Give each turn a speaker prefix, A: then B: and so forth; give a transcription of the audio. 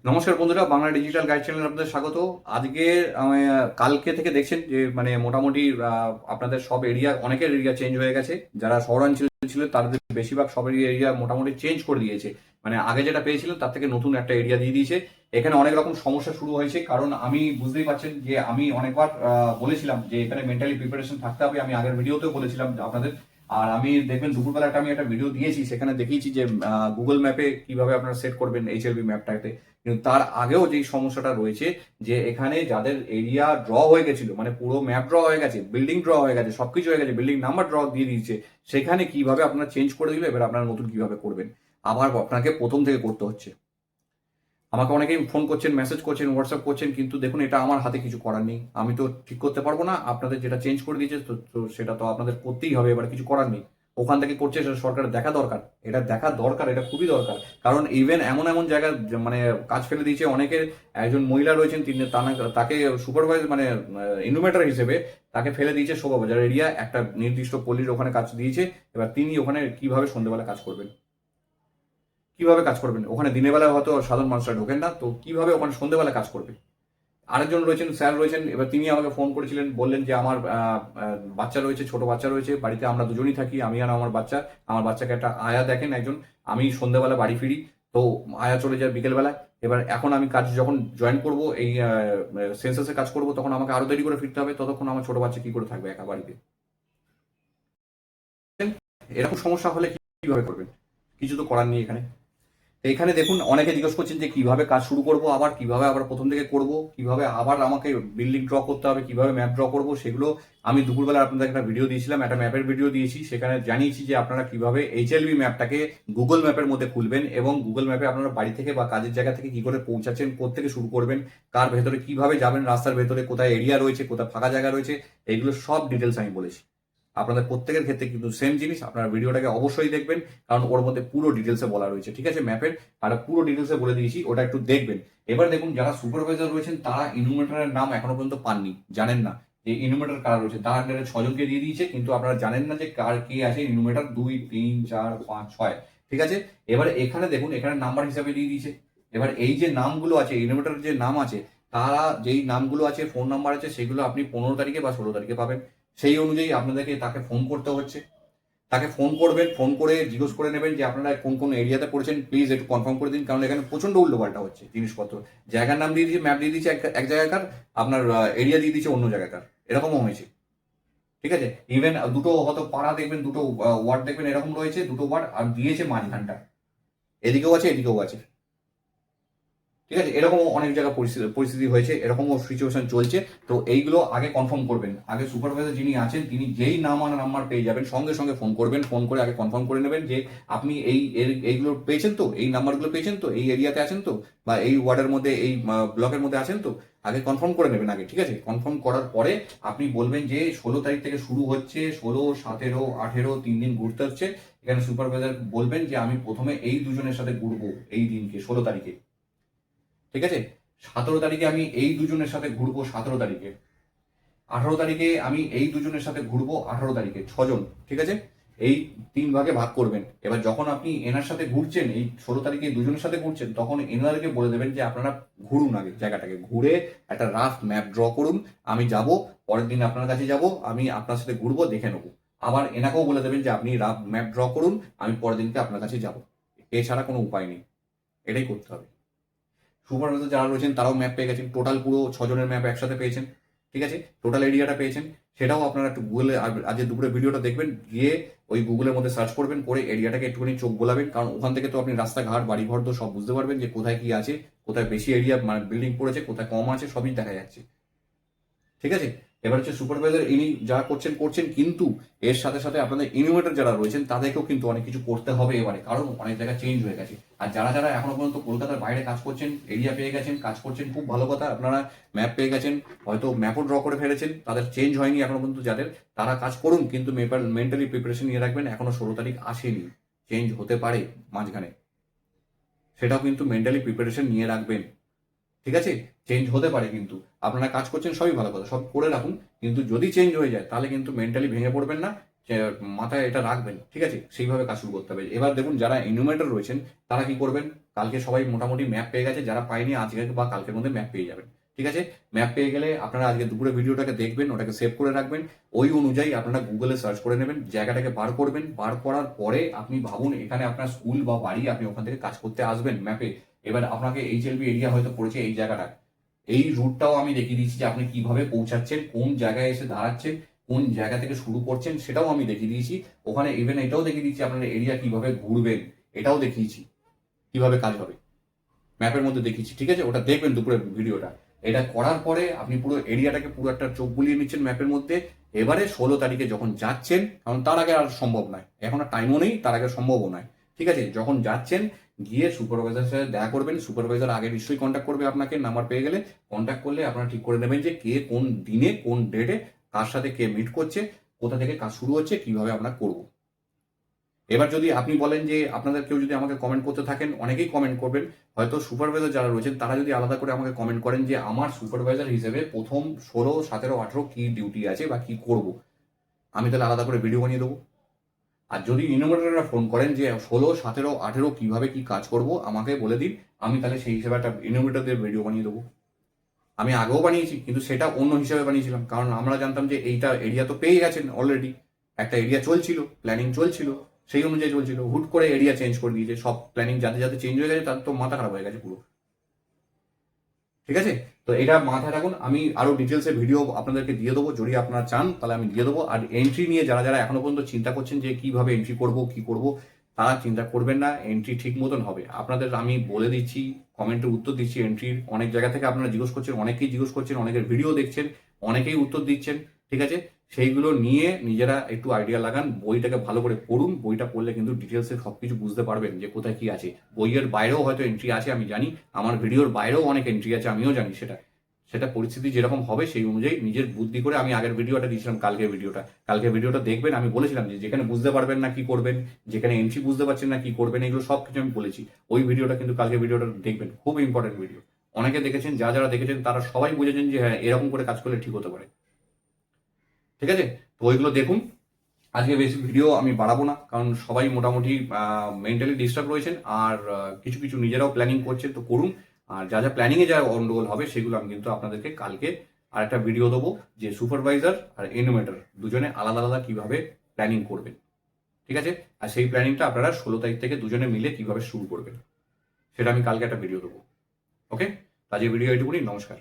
A: নমস্কার বন্ধুরা, Bangla digital guide চ্যানেলে আপনাদের স্বাগত। আজকে কালকে থেকে দেখছেন যে মোটামুটি আপনাদের সব এরিয়া, অনেকের এরিয়া চেঞ্জ হয়ে গেছে। যারা শহরাঞ্চলে ছিল তাদের বেশিরভাগ সবের এরিয়া মোটামুটি চেঞ্জ করে দিয়েছে। আগে যেটা পেয়েছিলেন তার থেকে নতুন একটা এরিয়া দিয়ে দিয়েছে। এখানে অনেক রকম সমস্যা শুরু হয়েছে, কারণ আমি বুঝতেই পারছেন যে আমি অনেকবার বলেছিলাম যে এখানে মেন্টালি প্রিপারেশন থাকতে হবে। আমি আগের ভিডিওতেও বলেছিলাম আপনাদের। আর আমি দেখবেন দুপুরবেলা আমি একটা ভিডিও দিয়েছি, সেখানে দেখিয়েছি যে গুগল ম্যাপে কিভাবে আপনারা সেট করবেন এইচএলবি ম্যাপটাতে। কিন্তু তার আগেও যেই সমস্যাটা রয়েছে, যে এখানে যাদের এরিয়া ড্র হয়ে গেছিল, পুরো ম্যাপ ড্র হয়ে গেছে, বিল্ডিং ড্র হয়ে গেছে, সবকিছু হয়ে গেছে, বিল্ডিং নাম্বার ড্র দিয়ে দিয়েছে, সেখানে কিভাবে আপনারা চেঞ্জ করে দিলে এবার আপনারা নতুন কিভাবে করবেন, আবার আপনাকে প্রথম থেকে করতে হচ্ছে। আমাকে অনেকেই ফোন করছেন, মেসেজ করছেন, হোয়াটসঅ্যাপ করছেন, কিন্তু দেখুন এটা আমার হাতে কিছু করার নেই। আমি তো ঠিক করতে পারবো না। আপনাদের যেটা চেঞ্জ করে দিয়েছে তো সেটা তো আপনাদের করতেই হবে, এবার কিছু করার নেই। ওখান থেকে করছে সেটা সরকারের দেখা দরকার, এটা দেখা দরকার, এটা খুবই দরকার। কারণ ইভেন এমন এমন জায়গায় কাজ ফেলে দিয়েছে অনেকের। একজন মহিলা রয়েছেন, তিনি তাকে সুপারভাইজ ইনোভেটর হিসেবে তাকে ফেলে দিয়েছে শোভাবাজার এরিয়া, একটা নির্দিষ্ট পল্লীর ওখানে কাজ দিয়েছে। এবার তিনি ওখানে কিভাবে সন্ধ্যেবেলা কাজ করবেন, কিভাবে কাজ করবেন? ওখানে দিনের বেলা হয়তো সাধারণ মানুষরা ঢোকেন না, তো কিভাবে ওখানে সন্ধ্যেবেলা কাজ করবে? আরেকজন রয়েছেন, স্যার রয়েছেন। এবার তিনি আমাকে ফোন করেছিলেন, বললেন যে আমার বাচ্চা রয়েছে, ছোট বাচ্চা রয়েছে বাড়িতে, আমরা দুজনই থাকি, আমি আর আমার বাচ্চা। আমার বাচ্চাকে একটা আয়া দেখেন একজন। আমি সন্ধ্যাবেলা বাড়ি ফিরি, তো আয়া চলে যায় বিকেলবেলায়। এবার এখন আমি কাজ যখন জয়েন করব, এই সেন্সাসে কাজ করব, তখন আমাকে আরো দেরি করে ফিরতে হবে। ততক্ষণ আমার ছোট বাচ্চা কি করে থাকবে একা বাড়িতে? এরকম সমস্যা হলে কিভাবে করবেন? কিছু তো করার নেই এখানে। তো এখানে দেখুন, অনেকে জিজ্ঞেস করছেন যে কিভাবে কাজ শুরু করব, আবার কিভাবে আবার প্রথম থেকে করব, কিভাবে আবার আমাকে বিল্ডিং ড্র করতে হবে, কিভাবে ম্যাপ ড্র করব, সেগুলো আমি দুপুরবেলা আপনাদের একটা ভিডিও দিয়েছিলাম, একটা ম্যাপের ভিডিও দিয়েছি। সেখানে জানিয়েছি যে আপনারা কিভাবে এইচএলবি ম্যাপটাকে গুগল ম্যাপের মধ্যে খুলবেন, এবং গুগল ম্যাপে আপনারা বাড়ি থেকে বা কাজের জায়গা থেকে কি করে পৌঁছাচ্ছেন, কোত্থেকে শুরু করবেন, কার ভেতরে কিভাবে যাবেন, রাস্তার ভেতরে কোথায় এরিয়া রয়েছে, কোথায় ফাঁকা জায়গা রয়েছে, এগুলো সব ডিটেলস আমি বলেছি। আপনাদের প্রত্যেকের ক্ষেত্রে কিন্তু সেম জিনিস। আপনারা ভিডিওটাকে অবশ্যই দেখবেন, কারণ ওর মধ্যে পুরো ডিটেলসে বলা রয়েছে, ঠিক আছে? ম্যাপের আর পুরো ডিটেলসে বলে দিয়েছি, ওটা একটু দেখবেন। এবার দেখুন, যারা সুপারভাইজার রয়েছেন তারা ইনুমেটারের নাম এখনো পর্যন্ত পাননি, জানেন না যে ইনুমেটার কারা রয়েছে। তার আন্ডারে 6 জনকে দিয়ে দিয়েছে, কিন্তু আপনারা জানেন না যে কার কে আছে ইনুমেটার 2, 3, 4, 5, 6, ঠিক আছে? এবার এখানে দেখুন, এখানে নাম্বার হিসাবে দিয়ে দিয়েছে। এবার এই যে নামগুলো আছে, ইনুমেটারের যে নাম আছে, তারা যেই নামগুলো আছে, ফোন নাম্বার আছে, সেগুলো আপনি 15 তারিখে বা 16 তারিখে পাবেন। সেই অনুযায়ী আপনাদেরকে তাকে ফোন করতে হচ্ছে। তাকে ফোন করবেন, ফোন করে জিজ্ঞেস করে নেবেন যে আপনারা কোন কোন এরিয়াতে পড়েছেন, প্লিজ একটু কনফার্ম করে দিন, কারণ এখানে প্রচন্ড উল্টোপাল্টা হচ্ছে জিনিসপত্র। জায়গার নাম দিয়ে দিয়েছে, ম্যাপ দিয়ে দিয়েছে এক জায়গাকার, আপনার এরিয়া দিয়ে দিয়েছে অন্য জায়গাকার, এরকমও হয়েছে, ঠিক আছে? ইভেন দুটো হয়তো পাড়া দেখবেন, দুটো ওয়ার্ড দেখবেন এরকম রয়েছে, দুটো ওয়ার্ড আর দিয়েছে মাঝখানটা, এদিকেও আছে এদিকেও আছে, ঠিক আছে? এরকমও অনেক জায়গায় পরিস্থিতি হয়েছে, এরকমও সিচুয়েশন চলছে। তো এইগুলো আগে কনফার্ম করবেন। আগে সুপারভাইজার যিনি আছেন, তিনি যেই নাম আর নাম্বার পেয়ে যাবেন, সঙ্গে সঙ্গে ফোন করবেন। ফোন করে আগে কনফার্ম করে নেবেন যে আপনি এইগুলো পেয়েছেন তো, এই নাম্বারগুলো পেয়েছেন তো, এই এরিয়াতে আছেন তো, বা এই ওয়ার্ডের মধ্যে, এই ব্লকের মধ্যে আছেন তো। আগে কনফার্ম করে নেবেন আগে, ঠিক আছে? কনফার্ম করার পরে আপনি বলবেন যে 16 তারিখ থেকে শুরু হচ্ছে, 16, 17, 18, 3 দিন ঘুরতে হচ্ছে। এখানে সুপারভাইজার বলবেন যে আমি প্রথমে এই দুজনের সাথে ঘুরবো এই দিনকে, 16 তারিখে, ঠিক আছে? 17 তারিখে আমি এই দুজনের সাথে ঘুরবো, 17 তারিখে। 18 তারিখে আমি এই দুজনের সাথে ঘুরবো, 18 তারিখে। 6 জন, ঠিক আছে? এই 3 ভাগে ভাগ করবেন। এবার যখন আপনি এনার সাথে ঘুরছেন, এই 16 তারিখে দুজনের সাথে ঘুরছেন, তখন এনাদেরকে বলে দেবেন যে আপনারা ঘুরুন, আগে জায়গাটাকে ঘুরে একটা রাফ ম্যাপ ড্র করুন। আমি যাব, পরের দিন আপনার কাছে যাব, আমি আপনার সাথে ঘুরবো, দেখে নেবো। আবার এনাকেও বলে দেবেন যে আপনি রাফ ম্যাপ ড্র করুন, আমি পরের দিনকে আপনার কাছে যাব। এছাড়া কোনো উপায় নেই, এটাই করতে হবে। সুপারভাইজার যারা রয়েছেন তারাও ম্যাপ পেয়ে গেছেন, টোটাল পুরো 6 জনের ম্যাপ একসাথে পেয়েছেন, ঠিক আছে? টোটাল এরিয়াটা পেয়েছেন। সেটাও আপনারা একটু গুগলে আজ দুপুরে ভিডিওটা দেখবেন, গিয়ে ওই গুগলের মধ্যে সার্চ করবেন, করে এরিয়াটাকে একটুখানি চোখ বোলাবেন, কারণ ওখান থেকে তো আপনি রাস্তাঘাট, বাড়িঘর তো সব বুঝতে পারবেন যে কোথায় কি আছে, কোথায় বেশি এরিয়া বিল্ডিং পড়েছে, কোথায় কম আছে, সবই দেখা যাচ্ছে, ঠিক আছে? এবার হচ্ছে সুপারভাইজার ইনি যা করছেন করছেন, কিন্তু এর সাথে সাথে আপনাদের ইনোভেটর যারা রয়েছেন তাদেরকেও কিন্তু অনেক কিছু করতে হবে এবারে, কারণ অনেক জায়গায় চেঞ্জ হয়ে গেছে। আর যারা যারা এখনো পর্যন্ত কলকাতার বাইরে কাজ করছেন, এরিয়া পেয়ে গেছেন, কাজ করছেন, খুব ভালো কথা। আপনারা ম্যাপ পেয়ে গেছেন, হয়তো ম্যাপও ড্র করে ফেলেছেন, তাদের চেঞ্জ হয়নি এখনো পর্যন্ত যাদের, তারা কাজ করুন, কিন্তু মেন্টালি প্রিপারেশন নিয়ে রাখবেন। এখনো 16 তারিখ আসেনি, চেঞ্জ হতে পারে মাঝখানে, সেটাও কিন্তু মেন্টালি প্রিপারেশন নিয়ে রাখবেন, ঠিক আছে? চেঞ্জ হতে পারে, কিন্তু আপনারা কাজ করছেন, সবই ভালো কথা, সব করে রাখুন। কিন্তু যদি চেঞ্জ হয়ে যায় তাহলে কিন্তু মেন্টালি ভেঙে পড়বেন না। যে মাথায় এটা রাখবেন, ঠিক আছে? সেইভাবে কাজ শুরু করতে হবে। এবার দেখুন যারা এনুমেরেটর রয়েছেন তারা কি করবেন, কালকে সবাই মোটামুটি ম্যাপ পেয়ে গেছে, যারা পায়নি আজকে বা কালকের মধ্যে ম্যাপ পেয়ে যাবেন, ঠিক আছে? ম্যাপ পেয়ে গেলে আপনারা আজকে দুপুরে ভিডিওটাকে দেখবেন, ওটাকে সেভ করে রাখবেন, ওই অনুযায়ী আপনারা গুগলে সার্চ করে নেবেন, জায়গাটাকে বার করবেন, বার করার পরে আপনি ভাবুন এখানে আপনার স্কুল বা বাড়ি, আপনি ওখান থেকে কাজ করতে আসবেন ম্যাপে। এবার আপনাকে HLB এরিয়া হয়তো পড়েছে এই জায়গাটা, এই রুটটাও আমি দেখিয়ে দিচ্ছি যে আপনি কিভাবে পৌঁছাচ্ছেন, কোন জায়গায় এসে দাঁড়াচ্ছেন, কোন জায়গা থেকে শুরু করছেন সেটাও আমি দেখিয়ে দিয়েছি ওখানে। ইভেন এটাও দেখিয়ে দিচ্ছি আপনার এরিয়া কিভাবে ঘুরবেন, এটাও দেখিয়েছি কিভাবে কাজ হবে, ম্যাপের মধ্যে দেখিয়েছি, ঠিক আছে? ওটা দেখবেন দুপুরের ভিডিওটা। এটা করার পরে আপনি পুরো এরিয়াটাকে পুরো একটা চোখ বুলিয়ে নিচ্ছেন ম্যাপের মধ্যে। এবারে 16 তারিখে যখন যাচ্ছেন, কারণ তার আগে আর সম্ভব নয়, এখন আর টাইমও নেই, তার আগে সম্ভবও নয়, ঠিক আছে? যখন যাচ্ছেন গিয়ে সুপারভাইজারের সাথে দেখা করবেন, সুপারভাইজার আগে নিশ্চয়ই কন্ট্যাক্ট করবে আপনাকে, নাম্বার পেয়ে গেলে কন্ট্যাক্ট করলে আপনারা ঠিক করে নেবেন যে কে কোন দিনে কোন ডেটে কার সাথে কে মিট করছে, কোথা থেকে কাজ শুরু হচ্ছে, কিভাবে আমরা করবো। এবার যদি আপনি বলেন যে আপনাদের কেউ যদি আমাকে কমেন্ট করতে থাকেন, অনেকেই কমেন্ট করবেন, হয়তো সুপারভাইজার যারা রয়েছেন তারা যদি আলাদা করে আমাকে কমেন্ট করেন যে আমার সুপারভাইজার হিসেবে প্রথম 16, 17, 18 কি ডিউটি আছে বা কি করব, আমি তাহলে আলাদা করে ভিডিও বানিয়ে দেবো। আর যদি ইনোভেটররা ফোন করেন যে 16, 17, 18 কিভাবে কি কাজ করব আমাকে বলে দিন, আমি তাহলে সেই হিসেবে একটা ইনোভেটরদের ভিডিও বানিয়ে দেবো। আমি আগেও বানিয়েছি, কিন্তু সেটা অন্য হিসাবে বানিয়েছিলাম, কারণ আমরা জানতাম যে এইটা এরিয়া তো পেয়ে গেছেন অলরেডি, একটা এরিয়া চলছিল, প্ল্যানিং চলছিল, সেই অনুযায়ী চলছিল। হুট করে এরিয়া চেঞ্জ করে দিয়েছে, সব প্ল্যানিং যাতে যাতে চেঞ্জ হয়ে গেছে তার তো মাথা খারাপ হয়ে গেছে পুরো, ঠিক আছে? তো এটা মাথায় রাখুন, আমি আরো ডিটেলসে ভিডিও আপনাদেরকে দিয়ে দেবো, যদি আপনারা চান তাহলে আমি দিয়ে দেবো। আর এন্ট্রি নিয়ে যারা যারা এখনো পর্যন্ত চিন্তা করছেন যে কিভাবে এন্ট্রি করব কি করব, তারা চিন্তা করবেন না, এন্ট্রি ঠিক মতন হবে। আপনাদের আমি বলে দিচ্ছি, কমেন্টের উত্তর দিচ্ছি, এন্ট্রির অনেক জায়গা থেকে আপনারা জিজ্ঞেস করছেন, অনেকেই জিজ্ঞেস করছেন, অনেকের ভিডিও দেখছেন, অনেকেই উত্তর দিচ্ছেন, ঠিক আছে? সেইগুলো নিয়ে নিজেরা একটু আইডিয়া লাগান, বইটাকে ভালো করে পড়ুন, বইটা পড়লে কিন্তু ডিটেলসে সবকিছু বুঝতে পারবেন যে কোথায় কি আছে। বইয়ের বাইরেও হয়তো এন্ট্রি আছে আমি জানি, আমার ভিডিওর বাইরেও অনেক এন্ট্রি আছে আমিও জানি, সেটা সেটা পরিস্থিতি যেরকম হবে সেই অনুযায়ী নিজের বুদ্ধি করে। আমি আগের ভিডিওটা দিয়েছিলাম, কালকে ভিডিওটা দেখবেন, আমি বলেছিলাম যে যেখানে বুঝতে পারবেন না কি করবেন, যেখানে এন্ট্রি বুঝতে পারছেন না কি করবেন, এগুলো সব কিছু আমি বলেছি। ওই ভিডিওটা কিন্তু কালকে ভিডিওটা দেখবেন, খুব ইম্পর্টেন্ট ভিডিও। অনেকে দেখেছেন, যারা দেখেছেন তারা সবাই বুঝেছেন যে হ্যাঁ এরকম করে কাজ করলে ঠিক হতে পারে, ঠিক আছে? তো ওইগুলো দেখুন। আজকে বেশি ভিডিও আমি বাড়াবো না, কারণ সবাই মোটামুটি মেন্টালি ডিস্টার্ব রয়েছেন, আর কিছু কিছু নিজেরাও প্ল্যানিং করছেন, তো করুন। আর যা যা প্ল্যানিংয়ে যা গন্ডগোল হবে সেগুলো আমি কিন্তু আপনাদেরকে কালকে আরেকটা ভিডিও দেবো, যে সুপারভাইজার আর এনুমেটর দুজনে আলাদা আলাদা কিভাবে প্ল্যানিং করবেন, ঠিক আছে? আর সেই প্ল্যানিংটা আপনারা 16 তারিখ থেকে দুজনে মিলে কিভাবে শুরু করবেন, সেটা আমি কালকে একটা ভিডিও দেবো। ওকে, আজকে ভিডিও এটুকুনি, নমস্কার।